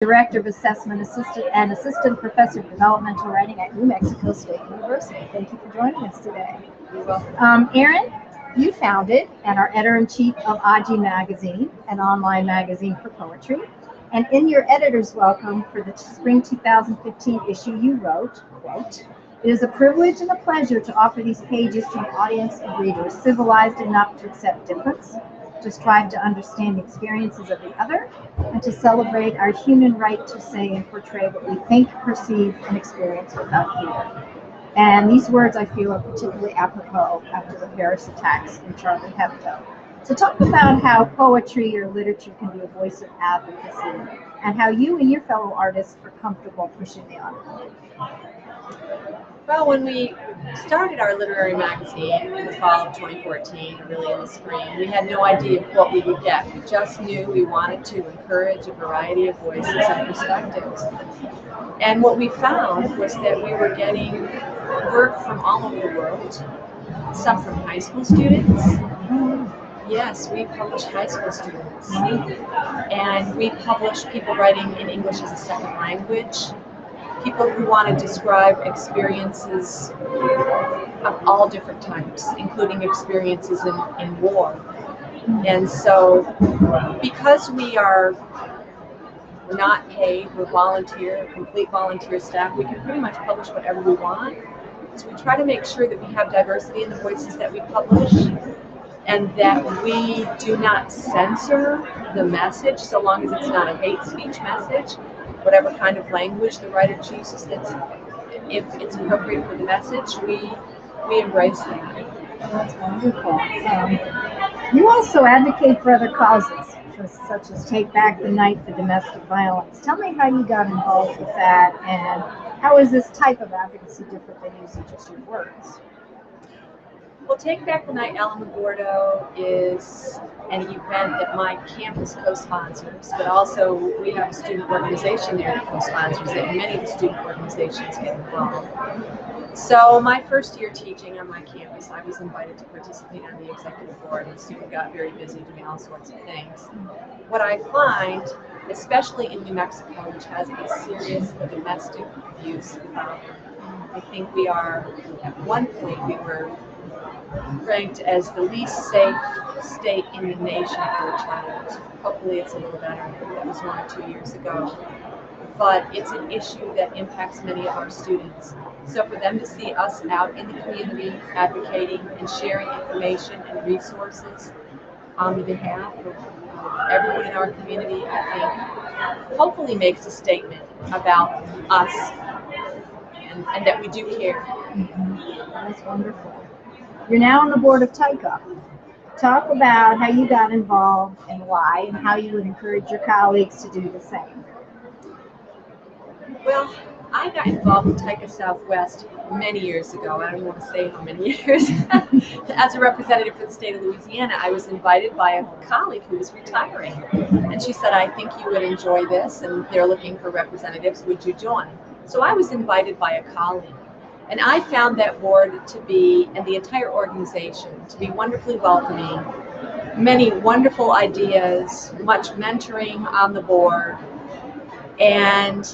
Director of Assessment Assistant and Assistant Professor of Developmental Writing at New Mexico State University. Thank you for joining us today. You're welcome. Erin, you founded and are editor-in-chief of Aji Magazine, an online magazine for poetry. And in your editor's welcome for the spring 2015 issue, you wrote, quote, "It is a privilege and a pleasure to offer these pages to an audience of readers civilized enough to accept difference, to strive to understand the experiences of the other, and to celebrate our human right to say and portray what we think, perceive, and experience without fear." And these words, I feel, are particularly apropos after the Paris attacks in Charlie Hebdo. So talk about how poetry or literature can be a voice of advocacy, and how you and your fellow artists are comfortable pushing the envelope. Well, when we started our literary magazine in the fall of 2014, or really in the spring, we had no idea what we would get. We just knew we wanted to encourage a variety of voices and perspectives. And what we found was that we were getting work from all over the world, some from high school students. Yes, we publish high school students. And we publish people writing in English as a second language, people who want to describe experiences of all different types, including experiences in war. And so, because we're not paid, we're volunteer, complete volunteer staff, we can pretty much publish whatever we want. So we try to make sure that we have diversity in the voices that we publish, and that we do not censor the message so long as it's not a hate speech message. Whatever kind of language the writer chooses, if it's appropriate for the message, we embrace that. That's wonderful. You also advocate for other causes, such as Take Back the Night for domestic violence. Tell me how you got involved with that, and how is this type of advocacy different than using just your words? Well, Take Back the Night Alamogordo is an event that my campus co-sponsors, but also we have a student organization there that co-sponsors it, and many of the student organizations get involved. So my first year teaching on my campus, I was invited to participate on the executive board, and soon got very busy doing all sorts of things. What I find, especially in New Mexico, which has a serious domestic abuse problem, I think we are, at one point, we were ranked as the least safe state in the nation for a child. Hopefully it's a little better. That was 1 or 2 years ago. But it's an issue that impacts many of our students. So for them to see us out in the community advocating and sharing information and resources on the behalf of everyone in our community, I think hopefully makes a statement about us and that we do care. That's wonderful. You're now on the board of TICA. Talk about how you got involved and why, and how you would encourage your colleagues to do the same. Well, I got involved with TICA Southwest many years ago. I don't even want to say how many years. As a representative for the state of Louisiana, I was invited by a colleague who was retiring. And she said, "I think you would enjoy this, and they're looking for representatives. Would you join?" So I was invited by a colleague. And I found that board to be, and the entire organization, to be wonderfully welcoming, many wonderful ideas, much mentoring on the board. And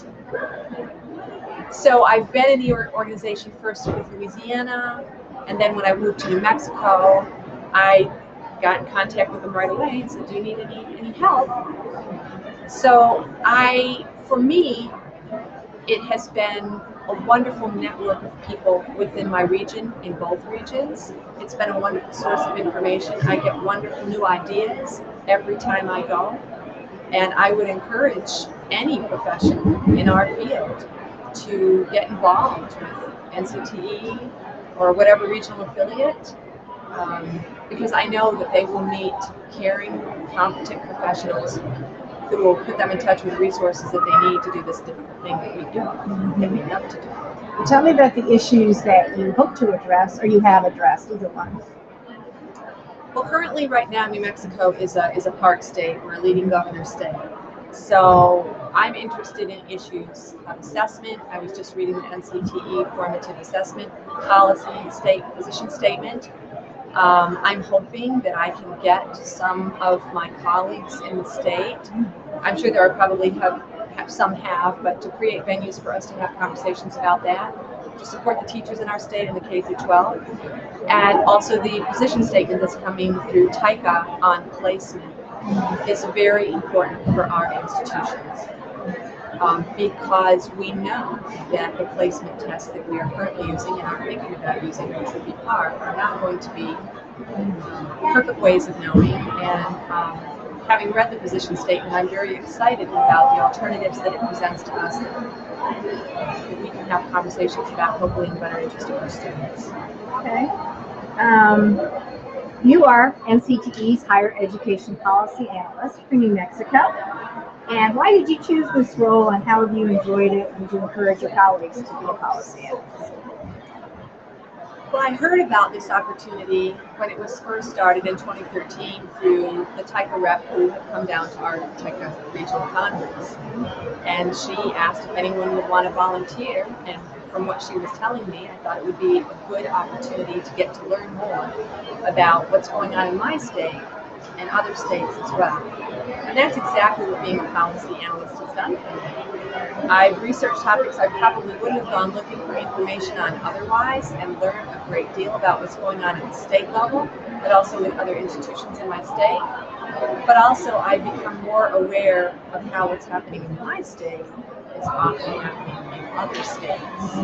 so I've been in the organization first with Louisiana, and then when I moved to New Mexico, I got in contact with them right away and said, "Do you need any help?" So for me, it has been a wonderful network of people within my region, in both regions. It's been a wonderful source of information. I get wonderful new ideas every time I go. And I would encourage any professional in our field to get involved with NCTE or whatever regional affiliate, because I know that they will meet caring, competent professionals who will put them in touch with the resources that they need to do this difficult thing that we do, that we love to do. Tell me about the issues that you hope to address, or you have addressed, either one. Well, currently, right now, New Mexico is a park state. We're a leading governor state. So I'm interested in issues of assessment. I was just reading the NCTE formative assessment policy position statement. I'm hoping that I can get some of my colleagues in the state. I'm sure there are probably have some have, but to create venues for us to have conversations about that, to support the teachers in our state in the K through 12, and also the position statement that's coming through TICA on placement is very important for our institutions. Because we know that the placement tests that we are currently using and are thinking about using, which would be PAR, are not going to be perfect ways of knowing. And having read the position statement, I'm very excited about the alternatives that it presents to us that we can have conversations about, hopefully in the better interest of our students. Okay. You are NCTE's Higher Education Policy Analyst for New Mexico. And why did you choose this role, and how have you enjoyed it? Would you encourage your colleagues to be a policy analyst? Well, I heard about this opportunity when it was first started in 2013 through the TICA rep who had come down to our TICA regional conference. And she asked if anyone would want to volunteer. And from what she was telling me, I thought it would be a good opportunity to get to learn more about what's going on in my state and other states as well. And that's exactly what being a policy analyst has done for me. I've researched topics I probably wouldn't have gone looking for information on otherwise, and learned a great deal about what's going on at the state level, but also in other institutions in my state. But also I've become more aware of how what's happening in my state is often happening in other states,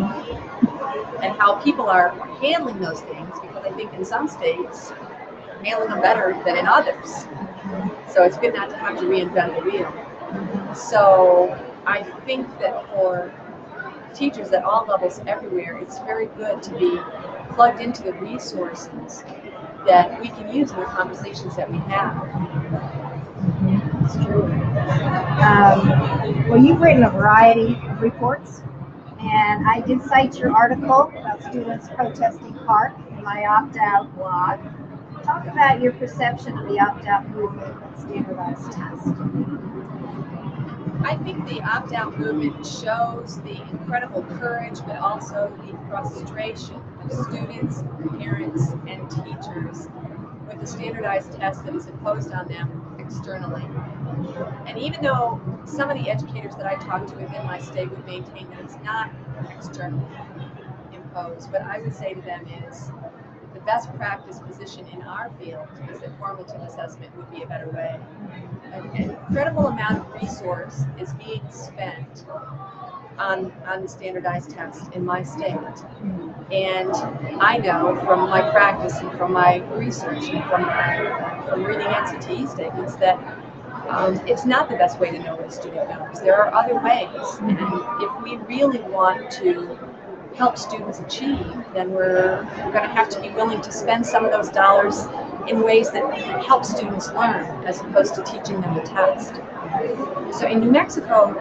and how people are handling those things, because I think in some states handling them better than in others. So it's good not to have to reinvent the wheel. So I think that for teachers at all levels everywhere, it's very good to be plugged into the resources that we can use in the conversations that we have. It's true. Well, you've written a variety of reports, and I did cite your article about students protesting PARC in my opt-out blog. Talk about your perception of the opt-out movement and standardized test. I think the opt-out movement shows the incredible courage, but also the frustration of students, parents, and teachers with the standardized test that is imposed on them externally. And even though some of the educators that I talk to within my state would maintain that it's not externally imposed, what I would say to them is the best practice position in our field is that formative assessment would be a better way. An incredible amount of resource is being spent on the standardized test in my state. And I know from my practice and from my research and from reading NCTE statements that it's not the best way to know what a student knows. There are other ways. And if we really want to help students achieve, then we're going to have to be willing to spend some of those dollars in ways that help students learn, as opposed to teaching them the test. So in New Mexico,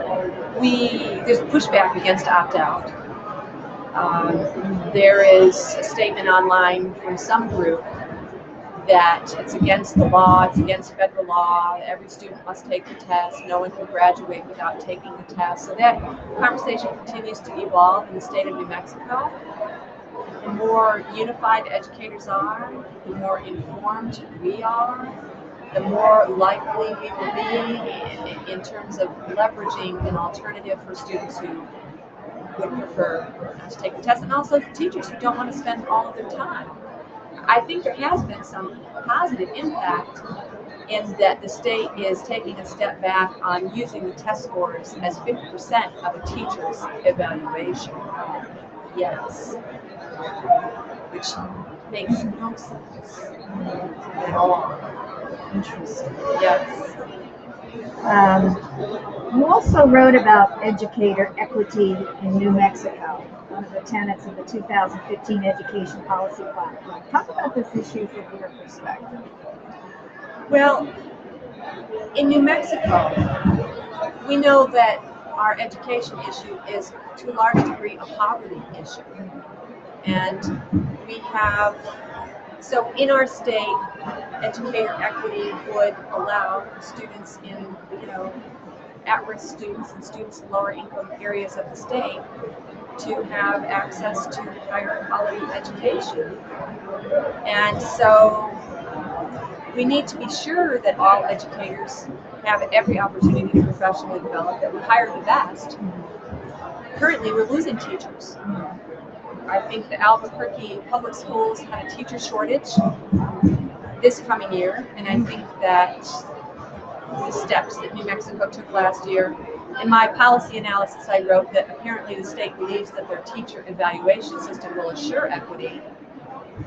there's pushback against opt-out. There is a statement online from some group that it's against the law, it's against federal law, every student must take the test, no one can graduate without taking the test. So that conversation continues to evolve in the state of New Mexico. The more unified educators are, the more informed we are, the more likely we will be in terms of leveraging an alternative for students who would prefer not to take the test, and also for teachers who don't want to spend all of their time. I think there has been some positive impact in that the state is taking a step back on using the test scores as 50% of a teacher's evaluation. Yes. Which makes no sense at all. Interesting. Yes. You also wrote about educator equity in New Mexico, one of the tenets of the 2015 Education Policy Platform. Talk about this issue from your perspective. Well, in New Mexico, we know that our education issue is to a large degree a poverty issue. And we have, so in our state, educator equity would allow students in, at-risk students and students in lower income areas of the state to have access to higher quality education. And so we need to be sure that all educators have every opportunity to professionally develop, that we hire the best. Currently, we're losing teachers. I think the Albuquerque Public Schools had a teacher shortage this coming year, and I think that the steps that New Mexico took last year, in my policy analysis, I wrote that apparently the state believes that their teacher evaluation system will assure equity,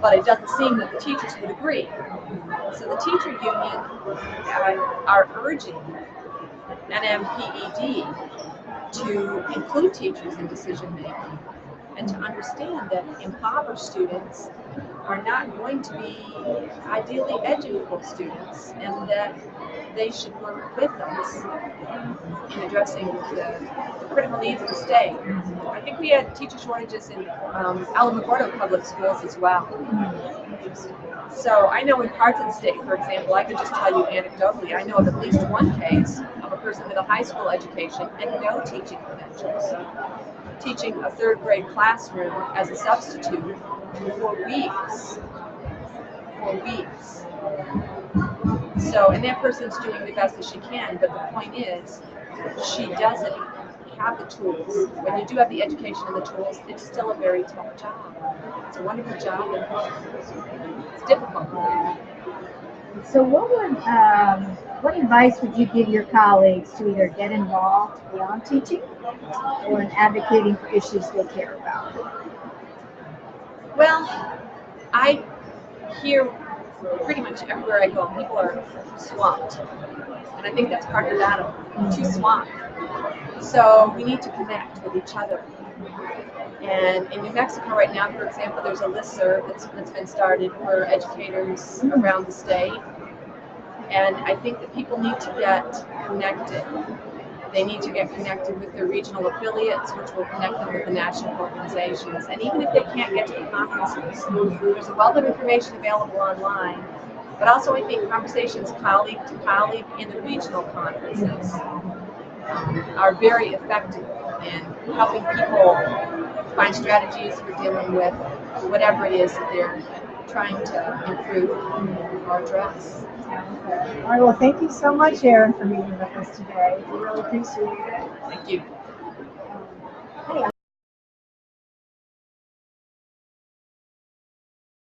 but it doesn't seem that the teachers would agree. So the teacher union are urging NMPED to include teachers in decision making and to understand that impoverished students are not going to be ideally educable students, and that they should work with us in addressing the critical needs of the state. I think we had teacher shortages in Alamogordo Public Schools as well. So I know in parts of the state, for example, I could just tell you anecdotally, I know of at least one case of a person with a high school education and no teaching credentials, teaching a third grade classroom as a substitute for weeks. So, and that person's doing the best that she can, but the point is, she doesn't have the tools. When you do have the education and the tools, it's still a very tough job. It's a wonderful job, and it's difficult. So what advice would you give your colleagues to either get involved beyond teaching or in advocating for issues they care about? Well, I hear pretty much everywhere I go, people are swamped. And I think that's part of the battle, too swamped. So we need to connect with each other. And in New Mexico right now, for example, there's a listserv that's been started for educators around the state. And I think that people need to get connected. They need to get connected with their regional affiliates, which will connect them with the national organizations. And even if they can't get to the conferences, there's a wealth of information available online. But also, I think conversations colleague to colleague in the regional conferences are very effective in helping people find strategies for dealing with whatever it is that they're trying to improve or address. All right, well, thank you so much, Erin, for meeting with us today. We really appreciate it. Thank you. Hey,